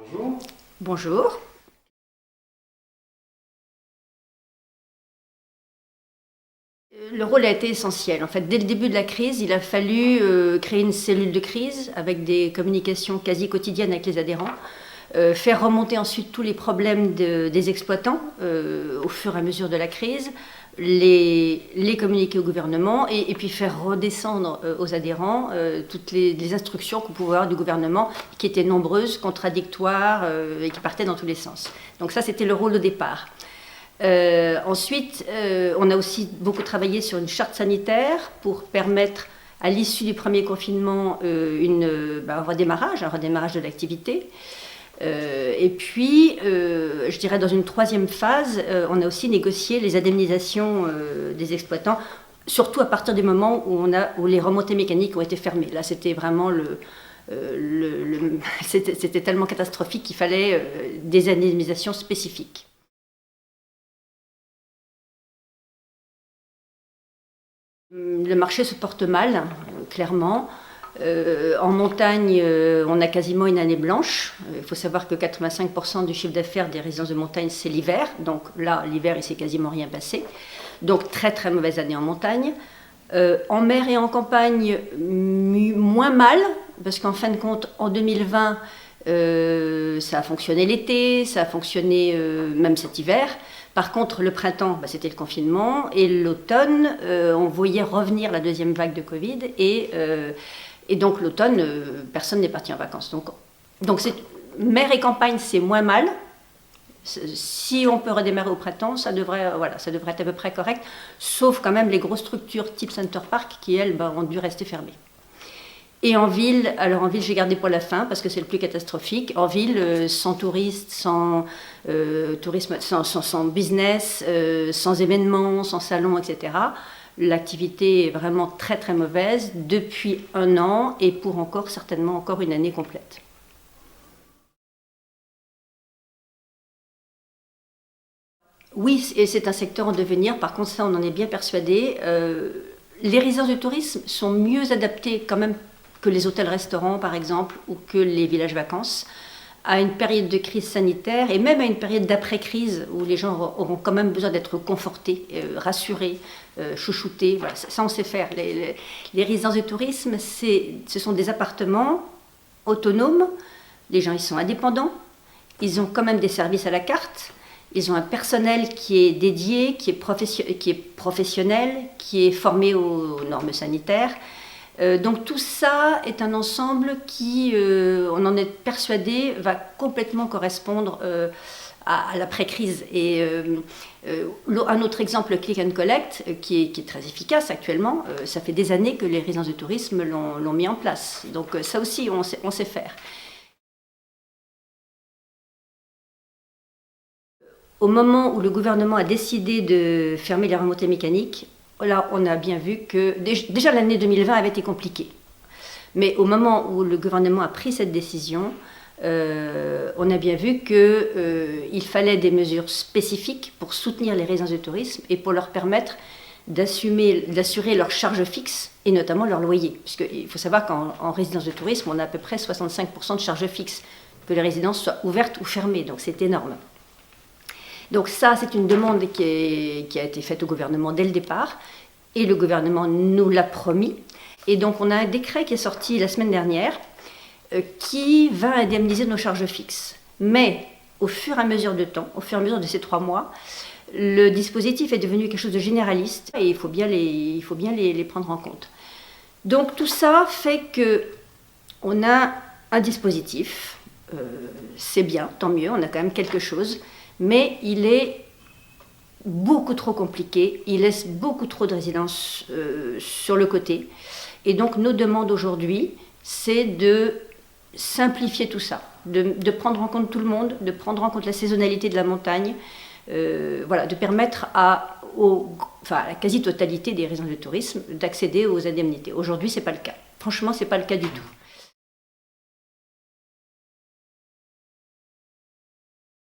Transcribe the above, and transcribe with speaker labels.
Speaker 1: Bonjour.
Speaker 2: Bonjour. Le rôle a été essentiel. En fait, dès le début de la crise, il a fallu créer une cellule de crise avec des communications quasi quotidiennes avec les adhérents, faire remonter ensuite tous les problèmes des exploitants au fur et à mesure de la crise, les communiquer au gouvernement et puis faire redescendre aux adhérents toutes les instructions qu'on pouvait avoir du gouvernement qui étaient nombreuses, contradictoires et qui partaient dans tous les sens. Donc ça, c'était le rôle au départ. Ensuite, on a aussi beaucoup travaillé sur une charte sanitaire pour permettre, à l'issue du premier confinement, un redémarrage de l'activité. Et puis, je dirais dans une troisième phase, on a aussi négocié les indemnisations des exploitants, surtout à partir du moment où les remontées mécaniques ont été fermées. Là, c'était vraiment c'était tellement catastrophique qu'il fallait des indemnisations spécifiques. Le marché se porte mal, clairement. En montagne, on a quasiment une année blanche. Il faut savoir que 85% du chiffre d'affaires des résidences de montagne, c'est l'hiver. Donc là, l'hiver, il s'est quasiment rien passé. Donc très très mauvaise année en montagne. En mer et en campagne, moins mal, parce qu'en fin de compte, en 2020, ça a fonctionné l'été, ça a fonctionné même cet hiver. Par contre, le printemps, c'était le confinement, et l'automne, on voyait revenir la deuxième vague de Covid, et donc l'automne, personne n'est parti en vacances. Donc mer et campagne, c'est moins mal. Si on peut redémarrer au printemps, ça devrait être à peu près correct, sauf quand même les grosses structures type Center Park qui, elles, ont dû rester fermées. Et en ville, j'ai gardé pour la fin parce que c'est le plus catastrophique. En ville, sans touristes, sans tourisme, sans business, sans événements, sans salons, etc. L'activité est vraiment très très mauvaise depuis un an et pour certainement encore une année complète. Oui, et c'est un secteur en devenir. Par contre, ça, on en est bien persuadé. Les résidences de tourisme sont mieux adaptées quand même que les hôtels-restaurants, par exemple, ou que les villages vacances, à une période de crise sanitaire et même à une période d'après-crise où les gens auront quand même besoin d'être confortés, rassurés, chouchoutés. Voilà, ça, on sait faire. Les résidences de tourisme, ce sont des appartements autonomes. Les gens, ils sont indépendants. Ils ont quand même des services à la carte. Ils ont un personnel qui est dédié, qui est professionnel, qui est formé aux normes sanitaires. Donc tout ça est un ensemble qui, on en est persuadé, va complètement correspondre à l'après-crise. Et un autre exemple, Click and Collect, qui est très efficace actuellement. Ça fait des années que les résidences de tourisme l'ont mis en place. Donc ça aussi, on sait faire. Au moment où le gouvernement a décidé de fermer les remontées mécaniques, là, on a bien vu que déjà l'année 2020 avait été compliquée. Mais au moment où le gouvernement a pris cette décision, on a bien vu qu'il fallait des mesures spécifiques pour soutenir les résidences de tourisme et pour leur permettre d'assurer leurs charges fixes et notamment leur loyer. Puisqu'il faut savoir qu'en résidence de tourisme, on a à peu près 65% de charges fixes, que les résidences soient ouvertes ou fermées, donc c'est énorme. Donc ça, c'est une demande qui a été faite au gouvernement dès le départ, et le gouvernement nous l'a promis. Et donc on a un décret qui est sorti la semaine dernière, qui va indemniser nos charges fixes. Mais au fur et à mesure de temps, au fur et à mesure de ces 3 mois, le dispositif est devenu quelque chose de généraliste, et il faut bien les prendre en compte. Donc tout ça fait qu'on a un dispositif, c'est bien, tant mieux, on a quand même quelque chose, mais il est beaucoup trop compliqué, il laisse beaucoup trop de résidences sur le côté. Et donc nos demandes aujourd'hui, c'est de simplifier tout ça, de prendre en compte tout le monde, de prendre en compte la saisonnalité de la montagne, de permettre à la quasi-totalité des résidences de tourisme d'accéder aux indemnités. Aujourd'hui, ce n'est pas le cas. Franchement, ce n'est pas le cas du tout.